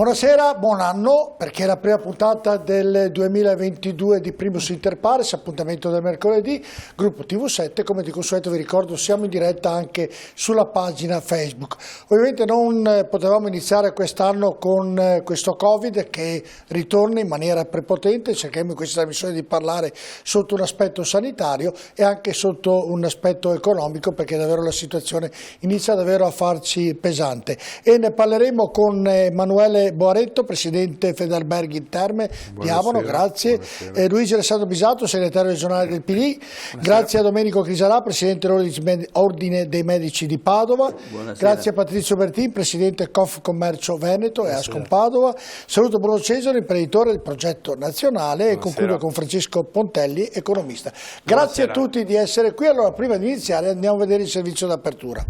Buonasera, buon anno, perché è la prima puntata del 2022 di Primus Inter Pares, appuntamento del mercoledì, gruppo TV7, come di consueto vi ricordo siamo in diretta anche sulla pagina Facebook. Ovviamente non potevamo iniziare quest'anno con questo Covid che ritorna in maniera prepotente, cerchiamo in questa trasmissione di parlare sotto un aspetto sanitario e anche sotto un aspetto economico, perché davvero la situazione inizia davvero a farci pesante. E ne parleremo con Emanuele Boaretto, presidente Federalberghi in Terme di Abano, grazie. Luigi Alessandro Bisato, segretario regionale del PD. Buonasera. Grazie a Domenico Crisarà, presidente dell'Ordine dei Medici di Padova. Buonasera. Grazie a Patrizio Bertin, presidente Cof Commercio Veneto e Ascom Padova. Saluto Bruno Cesare, imprenditore del progetto nazionale. Buonasera. E concludo con Francesco Pontelli, economista. Grazie Buonasera. A tutti di essere qui. Allora, prima di iniziare andiamo a vedere il servizio d'apertura.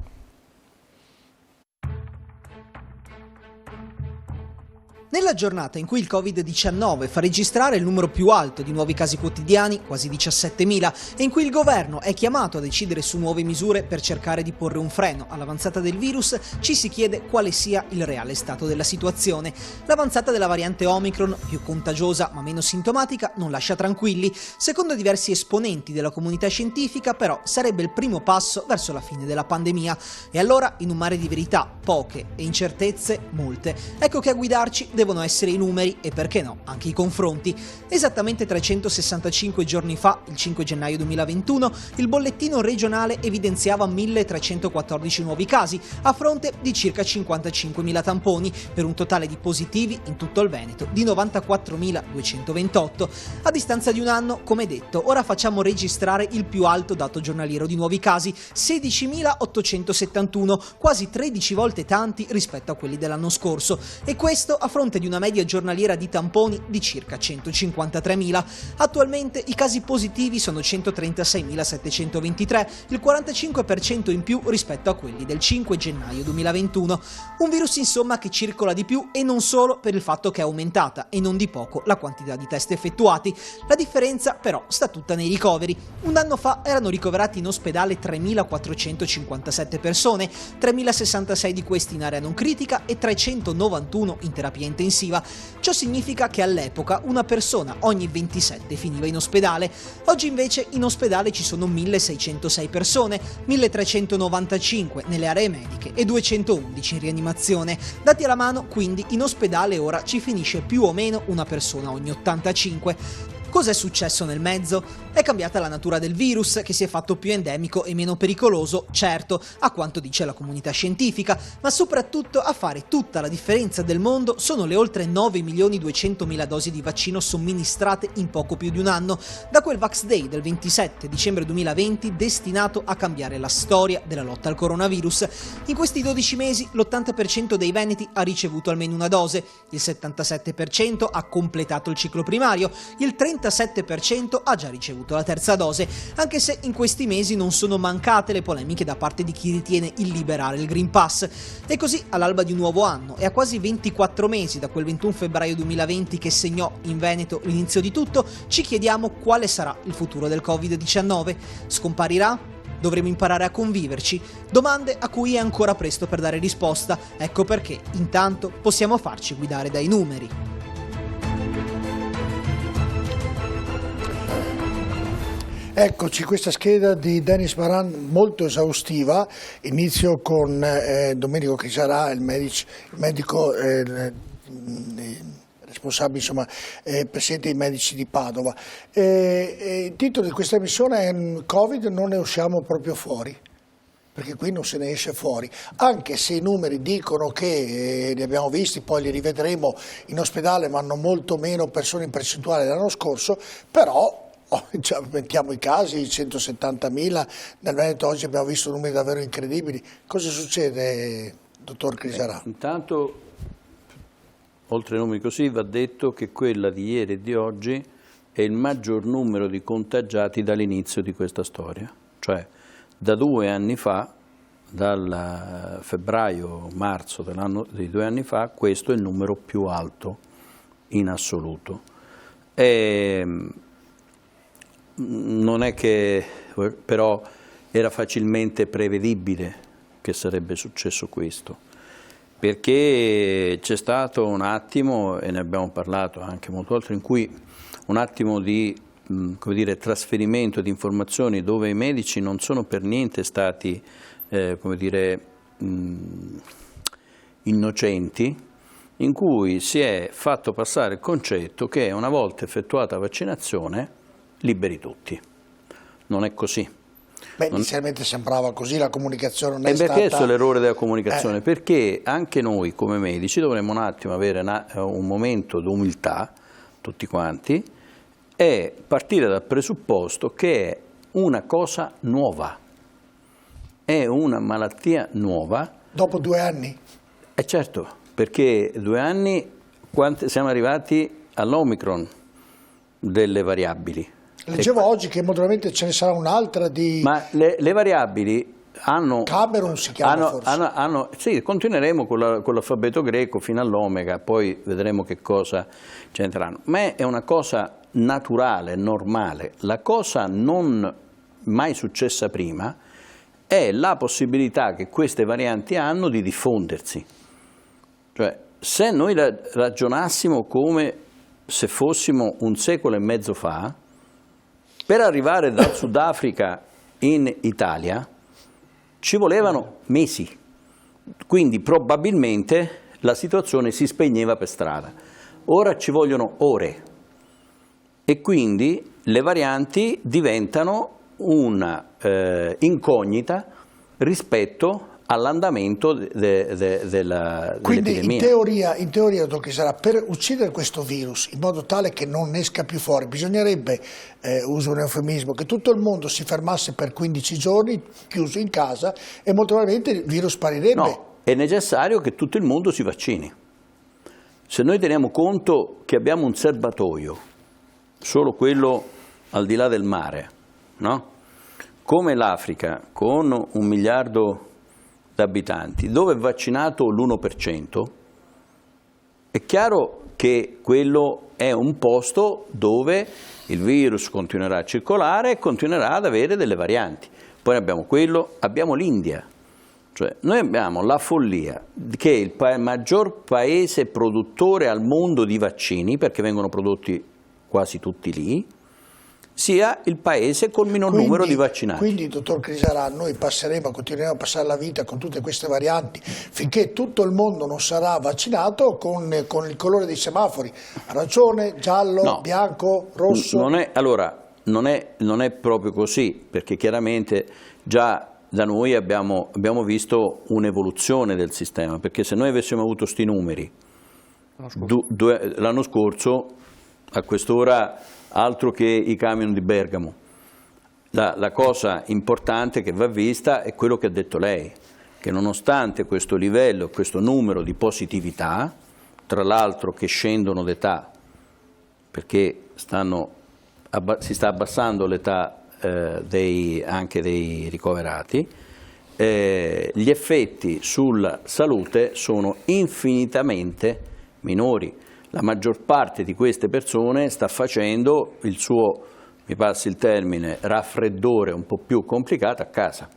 Nella giornata in cui il Covid-19 fa registrare il numero più alto di nuovi casi quotidiani, quasi 17.000, e in cui il governo è chiamato a decidere su nuove misure per cercare di porre un freno all'avanzata del virus, ci si chiede quale sia il reale stato della situazione. L'avanzata della variante Omicron, più contagiosa ma meno sintomatica, non lascia tranquilli. Secondo diversi esponenti della comunità scientifica, però, sarebbe il primo passo verso la fine della pandemia. E allora, in un mare di verità, poche, e incertezze, molte. Ecco che a guidarci devono essere i numeri e, perché no, anche i confronti. Esattamente 365 giorni fa, il 5 gennaio 2021, il bollettino regionale evidenziava 1.314 nuovi casi, a fronte di circa 55.000 tamponi, per un totale di positivi in tutto il Veneto di 94.228. A distanza di un anno, come detto, ora facciamo registrare il più alto dato giornaliero di nuovi casi, 16.871, quasi 13 volte tanti rispetto a quelli dell'anno scorso, e questo a fronte di una media giornaliera di tamponi di circa 153.000. Attualmente i casi positivi sono 136.723, il 45% in più rispetto a quelli del 5 gennaio 2021. Un virus insomma che circola di più, e non solo per il fatto che è aumentata, e non di poco, la quantità di test effettuati. La differenza però sta tutta nei ricoveri. Un anno fa erano ricoverati in ospedale 3.457 persone, 3.066 di questi in area non critica e 391 in terapia intensiva. Ciò significa che all'epoca una persona ogni 27 finiva in ospedale. Oggi invece in ospedale ci sono 1.606 persone, 1.395 nelle aree mediche e 211 in rianimazione. Dati alla mano, quindi, in ospedale ora ci finisce più o meno una persona ogni 85. Cos'è successo nel mezzo? È cambiata la natura del virus, che si è fatto più endemico e meno pericoloso, certo, a quanto dice la comunità scientifica, ma soprattutto a fare tutta la differenza del mondo sono le oltre 9.200.000 dosi di vaccino somministrate in poco più di un anno, da quel Vax Day del 27 dicembre 2020 destinato a cambiare la storia della lotta al coronavirus. In questi 12 mesi l'80% dei veneti ha ricevuto almeno una dose, il 77% ha completato il ciclo primario, il 37% ha già ricevuto la terza dose, anche se in questi mesi non sono mancate le polemiche da parte di chi ritiene illiberale il Green Pass. E così, all'alba di un nuovo anno e a quasi 24 mesi da quel 21 febbraio 2020 che segnò in Veneto l'inizio di tutto, ci chiediamo quale sarà il futuro del Covid-19. Scomparirà? Dovremo imparare a conviverci? Domande a cui è ancora presto per dare risposta. Ecco perché, intanto, possiamo farci guidare dai numeri. Eccoci, questa scheda di Denis Baran molto esaustiva. Inizio con Domenico Crisarà, il medico responsabile, insomma, presidente dei medici di Padova. Il titolo di questa emissione è Covid, non ne usciamo proprio fuori, perché qui non se ne esce fuori, anche se i numeri dicono che, li abbiamo visti, poi li rivedremo, in ospedale vanno molto meno persone in percentuale dell'anno scorso, però già mettiamo i casi, 170.000, nel Veneto oggi abbiamo visto numeri davvero incredibili. Cosa succede, dottor Crisarà? Intanto, oltre ai numeri così, va detto che quella di ieri e di oggi è il maggior numero di contagiati dall'inizio di questa storia, cioè da 2 anni fa, dal febbraio-marzo di 2 anni fa, questo è il numero più alto in assoluto. Non è che però era facilmente prevedibile che sarebbe successo questo. perché c'è stato un attimo, e ne abbiamo parlato anche molto altro, in cui un attimo di come dire, trasferimento di informazioni dove i medici non sono per niente stati come dire, innocenti, in cui si è fatto passare il concetto che una volta effettuata la vaccinazione liberi tutti. Non è così. Beh, inizialmente sembrava così, la comunicazione non è stata... E perché è l'errore della comunicazione? Perché anche noi come medici dovremmo un attimo avere un momento di umiltà, tutti quanti, e partire dal presupposto che è una cosa nuova, è una malattia nuova. Dopo 2 anni? Certo, perché 2 anni siamo arrivati all'Omicron delle variabili. Leggevo oggi che modernamente ce ne sarà un'altra di... Ma le variabili hanno... Cameron si chiama forse. Sì, continueremo con l'alfabeto greco fino all'omega, poi vedremo che cosa c'entreranno. Ma è una cosa naturale, normale. La cosa non mai successa prima è la possibilità che queste varianti hanno di diffondersi. Cioè, se noi ragionassimo come se fossimo 1 secolo e mezzo fa, per arrivare dal Sudafrica in Italia ci volevano mesi, quindi probabilmente la situazione si spegneva per strada. Ora ci vogliono ore e quindi le varianti diventano una incognita rispetto all'andamento dell'epidemia. Quindi in teoria, dottor Chisarà, per uccidere questo virus in modo tale che non esca più fuori, bisognerebbe, uso un eufemismo, che tutto il mondo si fermasse per 15 giorni chiuso in casa e molto probabilmente il virus sparirebbe. No, è necessario che tutto il mondo si vaccini. Se noi teniamo conto che abbiamo un serbatoio, solo quello al di là del mare, no? Come l'Africa, con 1 miliardo di abitanti, dove è vaccinato l'1%, è chiaro che quello è un posto dove il virus continuerà a circolare e continuerà ad avere delle varianti. Poi abbiamo abbiamo l'India, cioè noi abbiamo la follia che il maggior paese produttore al mondo di vaccini, perché vengono prodotti quasi tutti lì, sia il paese con minor numero di vaccinati. Quindi, dottor Chisarà, noi continueremo a passare la vita con tutte queste varianti finché tutto il mondo non sarà vaccinato con il colore dei semafori, arancione, giallo, no, bianco, rosso. Non è proprio così, perché chiaramente già da noi abbiamo visto un'evoluzione del sistema, perché se noi avessimo avuto sti numeri l'anno scorso, a quest'ora altro che i camion di Bergamo. La cosa importante che va vista è quello che ha detto lei, che nonostante questo livello, questo numero di positività, tra l'altro che scendono d'età, perché si sta abbassando l'età anche dei ricoverati, gli effetti sulla salute sono infinitamente minori. La maggior parte di queste persone sta facendo il suo, mi passi il termine, raffreddore un po' più complicato a casa.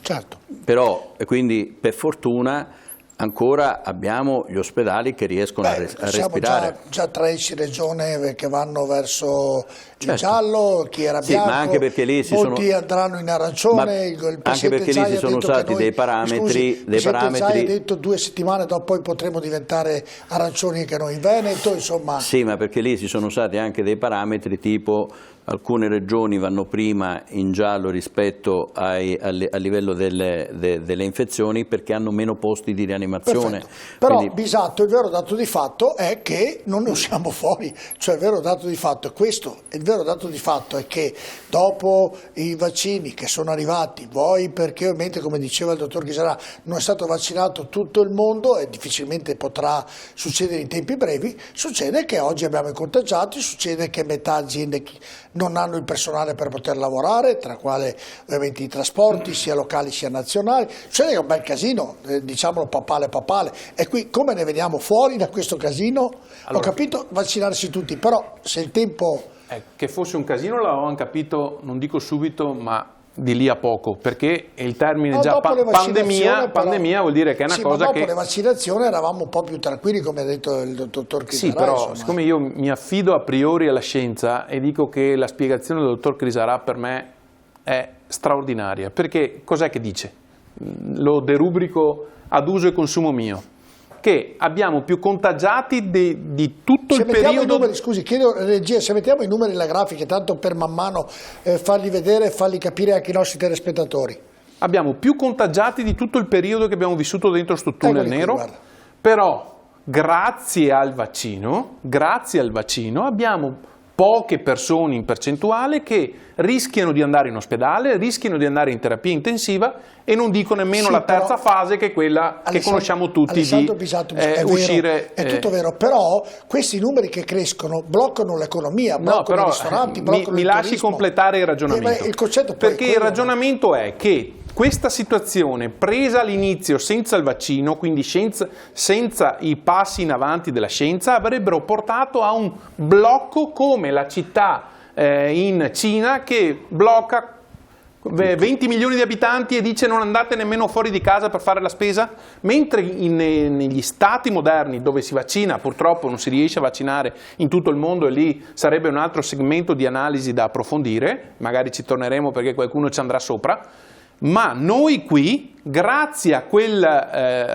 Certo. Però, quindi per fortuna ancora abbiamo gli ospedali che riescono a respirare. Siamo già 13 regioni che vanno verso il giallo, chi era bianco, ma anche perché lì molti andranno in arancione. Il anche perché lì ci sono stati dei parametri. Il presidente Zaia ha detto 2 settimane dopo poi potremo diventare arancioni anche noi in Veneto, insomma. Sì, ma perché lì ci sono stati anche dei parametri tipo alcune regioni vanno prima in giallo rispetto a livello delle infezioni perché hanno meno posti di rianimazione. Perfetto. Però Bisatto, il vero dato di fatto è che non ne usciamo fuori, cioè il vero dato di fatto è questo, il vero dato di fatto è che dopo i vaccini che sono arrivati, vuoi perché ovviamente come diceva il dottor Chisarà non è stato vaccinato tutto il mondo e difficilmente potrà succedere in tempi brevi, succede che oggi abbiamo i contagiati, succede che metà aziende non hanno il personale per poter lavorare, tra quali ovviamente i trasporti sia locali sia nazionali, succede che è un bel casino, diciamolo papale, e qui come ne veniamo fuori da questo casino? Allora, ho capito vaccinarsi tutti, però se il tempo... Che fosse un casino l'avevamo capito, non dico subito, ma di lì a poco, perché il termine No, già dopo le vaccinazioni, pandemia vuol dire che è una cosa dopo che... le vaccinazioni eravamo un po' più tranquilli, come ha detto il dottor Crisarà. Sì, però insomma. siccome io mi affido a priori alla scienza e dico che la spiegazione del dottor Crisarà per me è straordinaria, perché cos'è che dice? Lo derubrico ad uso e consumo mio, che abbiamo più contagiati di tutto il periodo... Numeri, scusi, chiedo regia, se mettiamo i numeri nella grafica, tanto per man mano farli vedere e farli capire anche i nostri telespettatori. Abbiamo più contagiati di tutto il periodo che abbiamo vissuto dentro sto tunnel nero, però grazie al vaccino abbiamo poche persone in percentuale che rischiano di andare in ospedale, rischiano di andare in terapia intensiva e non dico nemmeno la terza fase, che è quella che conosciamo tutti di uscire. È tutto vero, però questi numeri che crescono bloccano l'economia, bloccano i ristoranti, bloccano mi il lasci turismo. completare il ragionamento, il concetto poi perché il ragionamento è che questa situazione presa all'inizio senza il vaccino, quindi senza i passi in avanti della scienza, avrebbero portato a un blocco come la città in Cina che blocca 20 milioni di abitanti e dice non andate nemmeno fuori di casa per fare la spesa, mentre negli stati moderni dove si vaccina, purtroppo non si riesce a vaccinare in tutto il mondo e lì sarebbe un altro segmento di analisi da approfondire, magari ci torneremo perché qualcuno ci andrà sopra. Ma noi qui, grazie a quel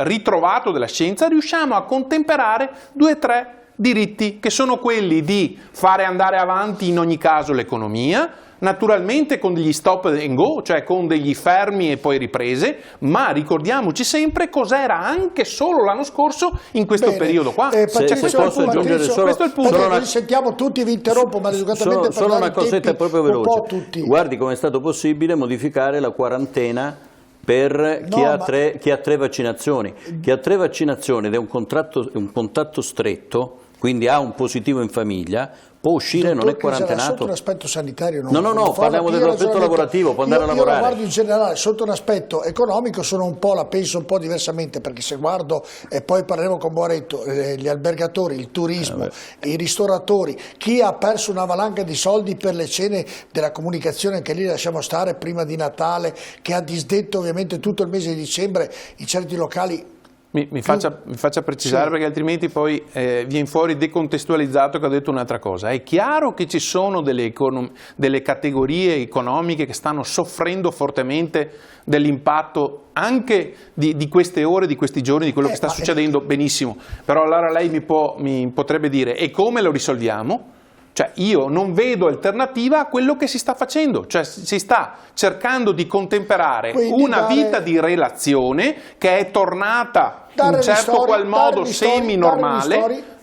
ritrovato della scienza, riusciamo a contemperare 2 o 3 diritti, che sono quelli di fare andare avanti in ogni caso l'economia, naturalmente con degli stop and go, cioè con degli fermi e poi riprese, ma ricordiamoci sempre cos'era anche solo l'anno scorso in questo periodo qua. Se posso aggiungere solo, questo è il punto. Noi sentiamo tutti, vi interrompo maleducatamente solo una cosetta proprio veloce. Tutti. Guardi come è stato possibile modificare la quarantena per chi ha 3 vaccinazioni. Chi ha 3 vaccinazioni ed è un contatto stretto, quindi ha un positivo in famiglia, può uscire, non è quarantenato. Sotto un aspetto sanitario no, parliamo dell'aspetto lavorativo, può andare a lavorare. Io guardo in generale, sotto un aspetto economico la penso un po' diversamente, perché se guardo, e poi parleremo con Boaretto, gli albergatori, il turismo, i ristoratori, chi ha perso una valanga di soldi per le cene della comunicazione, anche lì lasciamo stare, prima di Natale, che ha disdetto ovviamente tutto il mese di dicembre in certi locali. Mi faccia precisare, sì, perché altrimenti poi viene fuori decontestualizzato che ho detto un'altra cosa. È chiaro che ci sono delle categorie economiche che stanno soffrendo fortemente dell'impatto anche di queste ore, di questi giorni, di quello che sta succedendo, benissimo. Però allora lei mi potrebbe dire, e come lo risolviamo? Cioè io non vedo alternativa a quello che si sta facendo, cioè si sta cercando di contemperare una vita di relazione che è tornata in un certo qual modo semi-normale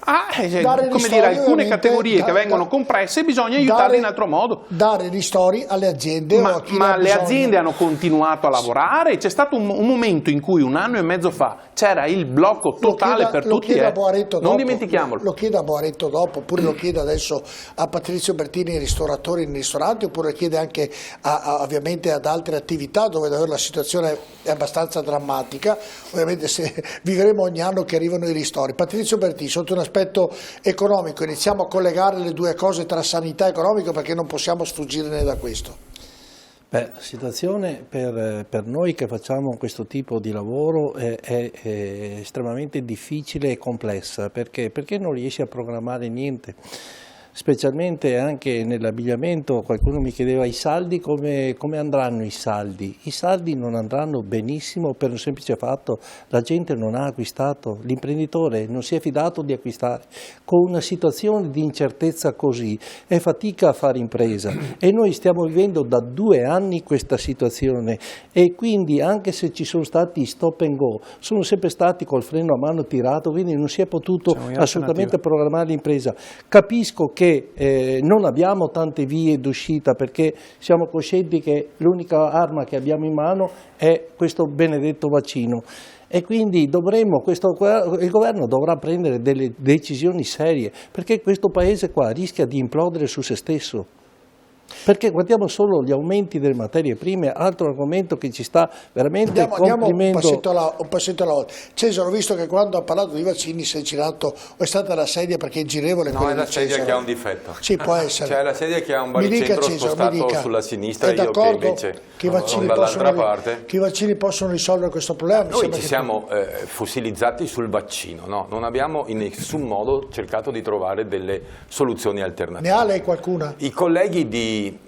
come dire, alcune categorie che vengono compresse, bisogna aiutarle in altro modo. Dare ristori alle aziende. Ma le aziende hanno continuato a lavorare, c'è stato un momento in cui 1 anno e mezzo fa c'era il blocco totale per tutti, non dimentichiamolo. Lo chiede a Boaretto dopo, oppure lo chiede adesso a Patrizio Bertini, ristoratori in ristoranti, oppure chiede anche ovviamente ad altre attività dove davvero la situazione è abbastanza drammatica, ovviamente se vivremo ogni anno che arrivano i ristori. Patrizio Bertini, sotto un aspetto economico, iniziamo a collegare le 2 cose tra sanità e economico, perché non possiamo sfuggirne da questo. La situazione per noi che facciamo questo tipo di lavoro è estremamente difficile e complessa, perché non riesci a programmare niente. Specialmente anche nell'abbigliamento, qualcuno mi chiedeva i saldi, come andranno i saldi? I saldi non andranno benissimo per un semplice fatto: la gente non ha acquistato, l'imprenditore non si è fidato di acquistare. Con una situazione di incertezza così è fatica a fare impresa, e noi stiamo vivendo da 2 anni questa situazione, e quindi anche se ci sono stati stop and go, sono sempre stati col freno a mano tirato, quindi non si è potuto assolutamente programmare l'impresa. Capisco che non abbiamo tante vie d'uscita, perché siamo coscienti che l'unica arma che abbiamo in mano è questo benedetto vaccino, e quindi il governo dovrà prendere delle decisioni serie, perché questo paese qua rischia di implodere su se stesso. Perché guardiamo solo gli aumenti delle materie prime, altro argomento che ci sta veramente comprimendo. Andiamo un passetto alla volta. Cesare, ho visto che quando ha parlato di vaccini si è girato, o è stata la sedia perché è girevole? No, è la sedia che ha un difetto. Sì, può essere. Cioè la sedia che ha un baricentro spostato sulla sinistra, io che invece sono dall'altra parte. Che i vaccini possono risolvere questo problema? Noi ci siamo fossilizzati sul vaccino, no? Non abbiamo in nessun modo cercato di trovare delle soluzioni alternative. Ne ha lei qualcuna? I colleghi di...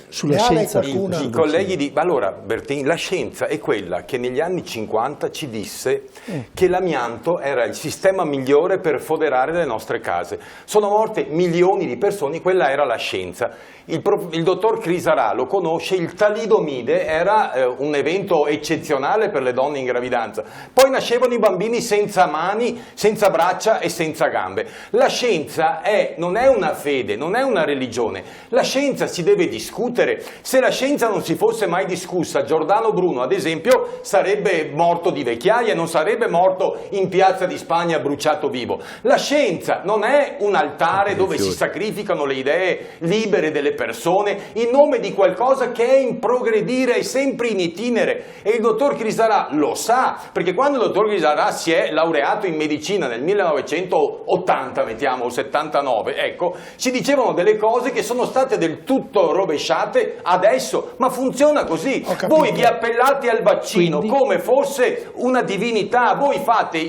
Sulla scienza, i colleghi di... Allora, Bertini, la scienza è quella che negli anni 50 ci disse che l'amianto era il sistema migliore per foderare le nostre case. Sono morte milioni di persone, quella era la scienza. Il dottor Crisarà lo conosce, il talidomide era un evento eccezionale per le donne in gravidanza. Poi nascevano i bambini senza mani, senza braccia e senza gambe. La scienza non è una fede, non è una religione. La scienza si deve discutere. Se la scienza non si fosse mai discussa, Giordano Bruno, ad esempio, sarebbe morto di vecchiaia, non sarebbe morto in Piazza di Spagna bruciato vivo. La scienza non è un altare dove si sacrificano le idee libere delle persone in nome di qualcosa che è in progredire, è sempre in itinere, e il dottor Crisarà lo sa, perché quando il dottor Crisarà si è laureato in medicina nel 1980, mettiamo, o 79, ecco, ci dicevano delle cose che sono state del tutto rovesciate adesso, ma funziona così. Voi vi appellate al vaccino come fosse una divinità, voi fate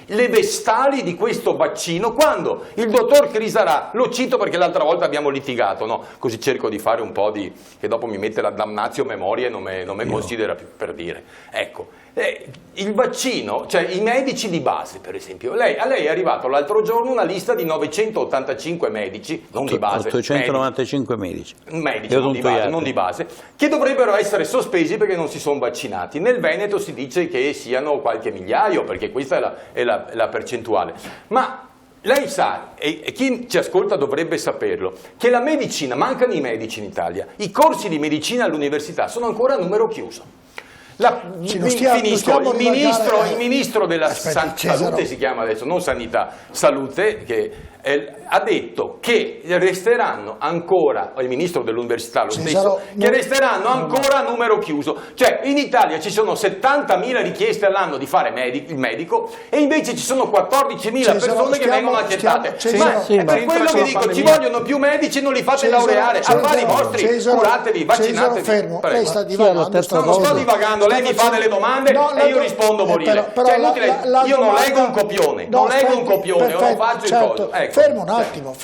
le vestali di questo vaccino, quando il dottor Crisarà, lo cito perché l'altra volta abbiamo litigato, no? Così cerco di fare un po' di... che dopo mi mette la damnatio memoria e non me considera più, per dire. Ecco, il vaccino, cioè i medici di base, per esempio, a lei è arrivato l'altro giorno una lista di 985 medici, non di base, 895 medici non di base, che dovrebbero essere sospesi perché non si sono vaccinati. Nel Veneto si dice che siano qualche migliaio, perché questa è la percentuale. Ma lei sa, e chi ci ascolta dovrebbe saperlo, che la medicina, mancano i medici in Italia, i corsi di medicina all'università sono ancora a numero chiuso. Il ministro della salute, si chiama adesso, non sanità, salute, che ha detto che resteranno ancora, il ministro dell'università lo stesso, che resteranno ancora a numero chiuso. Cioè in Italia ci sono 70.000 richieste all'anno di fare il medico e invece ci sono 14.000 persone che vengono accettate. Ma è per quello che dico, ci vogliono più medici, non li fate laureare, affari vostri, curatevi, vaccinatevi. Fermo, lei sta divagando. Non sto divagando, lei mi fa delle domande e io rispondo morire. Io non leggo un copione, non faccio il coso. Fermo un attimo,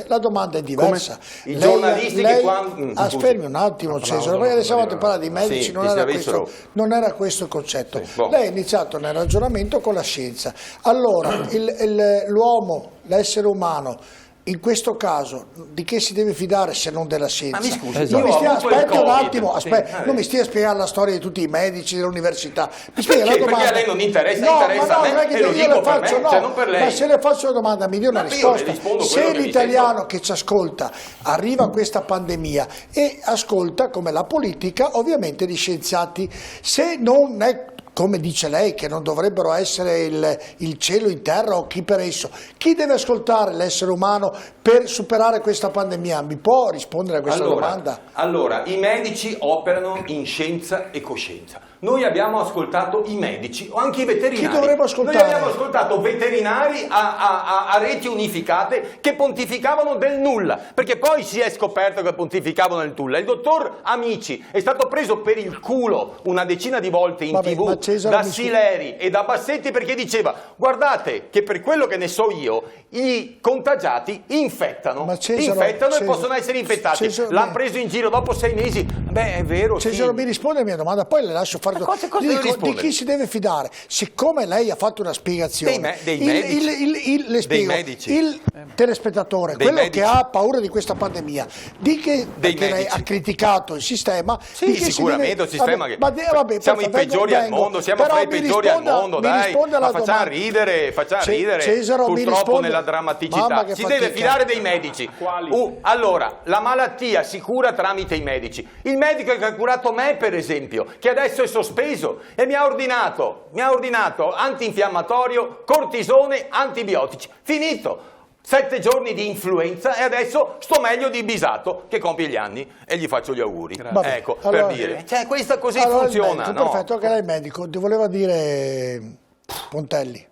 la domanda è diversa. I giornalisti che quando... Fermi un attimo, Cesare, perché adesso a parlare di medici, non era questo il concetto. Lei ha iniziato nel ragionamento con la scienza. Allora, l'uomo, l'essere umano, in questo caso, di che si deve fidare se non della scienza? Ma mi scusi, aspetta un attimo, non mi stia a spiegare la storia di tutti i medici dell'università. Perché a lei non interessa, interessa a me, e lo dico per me, cioè non per lei. Ma se le faccio una domanda mi dia una risposta. Se l'italiano che ci ascolta arriva a questa pandemia e ascolta, come la politica, ovviamente gli scienziati, se non è come dice lei, che non dovrebbero essere il cielo in terra o chi per esso, chi deve ascoltare l'essere umano per superare questa pandemia? Mi può rispondere a questa domanda? Allora, i medici operano in scienza e coscienza. Noi abbiamo ascoltato i medici o anche i veterinari. Chi dovremmo ascoltare? Noi abbiamo ascoltato veterinari a reti unificate che pontificavano del nulla, perché poi si è scoperto che pontificavano del nulla. Il dottor Amici è stato preso per il culo una decina di volte in TV da Sileri e da Bassetti, perché diceva: guardate che per quello che ne so io i contagiati infettano e possono essere infettati. L'ha preso in giro dopo 6 mesi. Beh, è vero. Cesare, mi risponde alla mia domanda, poi le lascio fare. Di chi si deve fidare? Siccome lei ha fatto una spiegazione, dei medici, il telespettatore, quello che ha paura di questa pandemia, perché lei ha criticato il sistema, sicuramente il sistema siamo i peggiori al mondo, siamo fra i peggiori al mondo, dai, ma facciamo ridere Cesaro, purtroppo nella drammaticità. Si deve fidare dei medici. Allora, la malattia si cura tramite i medici. Il medico che ha curato me, per esempio, che adesso è sospeso e mi ha ordinato antinfiammatorio, cortisone, antibiotici. Finito. 7 giorni di influenza e adesso sto meglio di Bisato che compie gli anni e gli faccio gli auguri. Ecco, allora, per dire, cioè questa così funziona. Medico, no? Perfetto, anche lei medico, ti voleva dire Pontelli.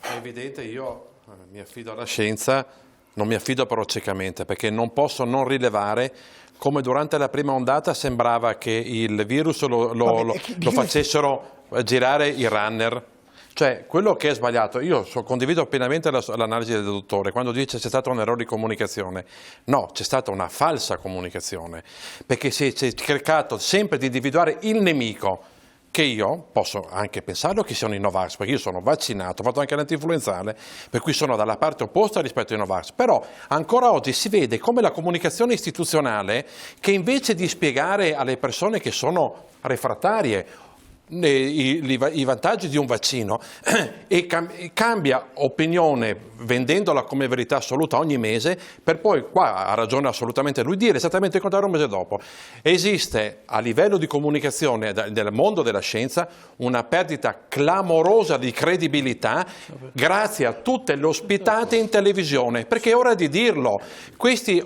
È evidente, io mi affido alla scienza, non mi affido però ciecamente, perché non posso non rilevare come durante la prima ondata sembrava che il virus lo facessero girare i runner. Cioè, quello che è sbagliato, io condivido pienamente l'analisi del dottore, quando dice c'è stato un errore di comunicazione. No, c'è stata una falsa comunicazione, perché si è cercato sempre di individuare il nemico, che io posso anche pensarlo che siano i Novax, perché io sono vaccinato, ho fatto anche l'antinfluenzale, per cui sono dalla parte opposta rispetto ai Novax. Però ancora oggi si vede come la comunicazione istituzionale, che invece di spiegare alle persone che sono refrattarie i vantaggi di un vaccino e cambia opinione vendendola come verità assoluta ogni mese, per poi, qua ha ragione assolutamente lui, dire esattamente il contrario un mese dopo. Esiste a livello di comunicazione nel mondo della scienza una perdita clamorosa di credibilità grazie a tutte le ospitate in televisione, perché è ora di dirlo. Questi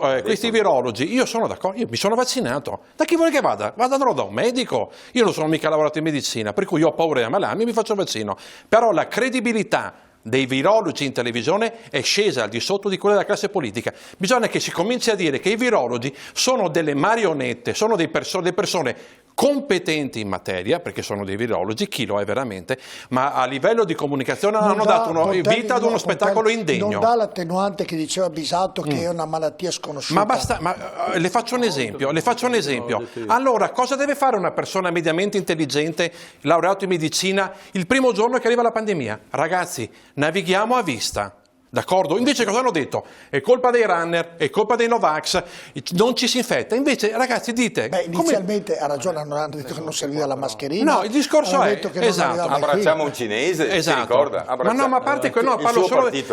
virologi, io sono d'accordo, io mi sono vaccinato, da chi vuole che vada? Vado da un medico, io non sono mica lavorato in medicina, per cui io ho paura di ammalarmi e mi faccio il vaccino, però la credibilità dei virologi in televisione è scesa al di sotto di quella della classe politica. Bisogna che si cominci a dire che i virologi sono delle marionette, sono delle persone competenti in materia, perché sono dei virologi, chi lo è veramente, ma a livello di comunicazione hanno dato vita ad uno spettacolo indegno. Non dà l'attenuante che diceva Bisato che è una malattia sconosciuta. Ma basta, le faccio un esempio, Allora, cosa deve fare una persona mediamente intelligente, laureato in medicina, il primo giorno che arriva la pandemia? Ragazzi, navighiamo a vista. D'accordo? Invece cosa hanno detto? È colpa dei runner, è colpa dei Novax, non ci si infetta. Invece, ragazzi, dite... Beh, inizialmente ha ragione, hanno detto che non serviva la mascherina. No, il discorso è... Esatto. Abbracciamo un cinese, esatto. Si ricorda? Ma a parte quello,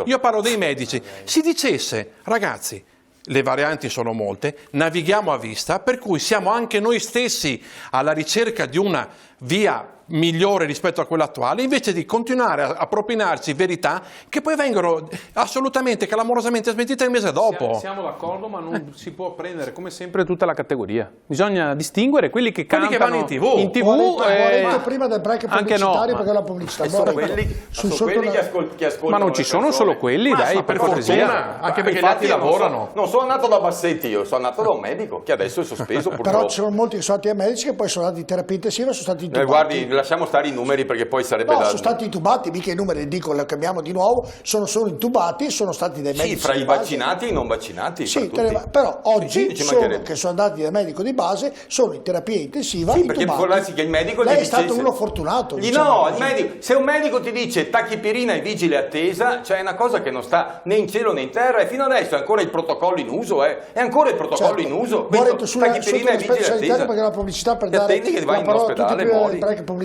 io parlo dei medici. Si dicesse, ragazzi, le varianti sono molte, navighiamo a vista, per cui siamo anche noi stessi alla ricerca di una via migliore rispetto a quella attuale, invece di continuare a propinarci verità che poi vengono assolutamente clamorosamente smentite il mese dopo. Siamo d'accordo, ma non si può prendere come sempre tutta la categoria. Bisogna distinguere quelli che cantano che vanno in TV. In TV ho detto prima del break pubblicitario, perché la pubblicità sono quelli che ascoltano. Ma non ci sono solo quelli, dai, per cortesia. Anche perché gli altri lavorano. Non sono nato da Bassetti, io sono nato da un medico che adesso è sospeso purtroppo. Però ci sono molti che sono stati medici che poi sono andati in terapia intensiva e sono stati intubati. Guardi, lasciamo stare i numeri perché poi sarebbe sono stati intubati, mica i numeri, dico, lo cambiamo di nuovo, sono solo intubati e sono stati dei medici. Sì, fra i vaccinati e i non vaccinati. Sì, però oggi che sono andati da medico di base sono in terapia intensiva. Sì, perché può darsi che il medico lei è stato uno fortunato. No, il medico, se un medico ti dice tachipirina e vigile attesa, cioè è una cosa che non sta né in cielo né in terra e fino adesso è ancora il protocollo in uso, è ancora il protocollo in uso. Tachipirina e vigile attesa perché la pubblicità per dare la parola a tutti prima del break pubblicitario.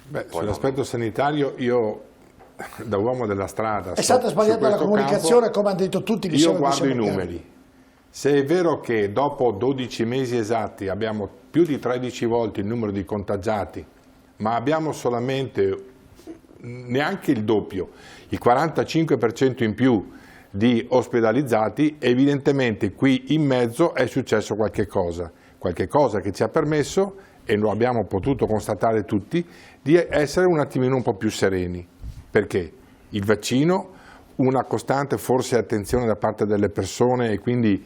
Beh, sull'aspetto sanitario io, da uomo della strada... È stata sbagliata la comunicazione, come hanno detto tutti. Io guardo i numeri. Se è vero che dopo 12 mesi esatti abbiamo più di 13 volte il numero di contagiati, ma abbiamo solamente neanche il doppio, il 45% in più di ospedalizzati, evidentemente qui in mezzo è successo qualche cosa che ci ha permesso, e lo abbiamo potuto constatare tutti, di essere un attimino un po' più sereni. Perché? Il vaccino, una costante forse attenzione da parte delle persone e quindi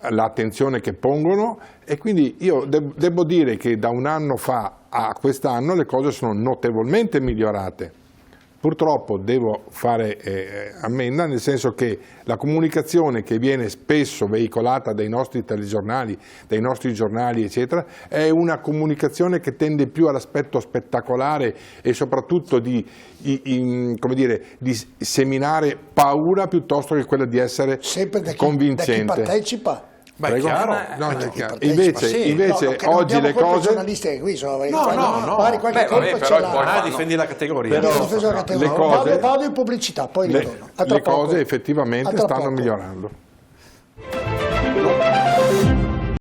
l'attenzione che pongono, e quindi io devo dire che da un anno fa a quest'anno le cose sono notevolmente migliorate. Purtroppo devo fare ammenda, nel senso che la comunicazione che viene spesso veicolata dai nostri telegiornali, dai nostri giornali eccetera, è una comunicazione che tende più all'aspetto spettacolare e soprattutto di seminare paura piuttosto che quella di essere convincente. Da chi partecipa? Beh, è chiaro. Invece oggi le cose... giornalisti qui sono... Magari qualche colpa ce l'ha. Difendi la categoria. Vado in pubblicità, poi ritorno. Le cose effettivamente stanno migliorando.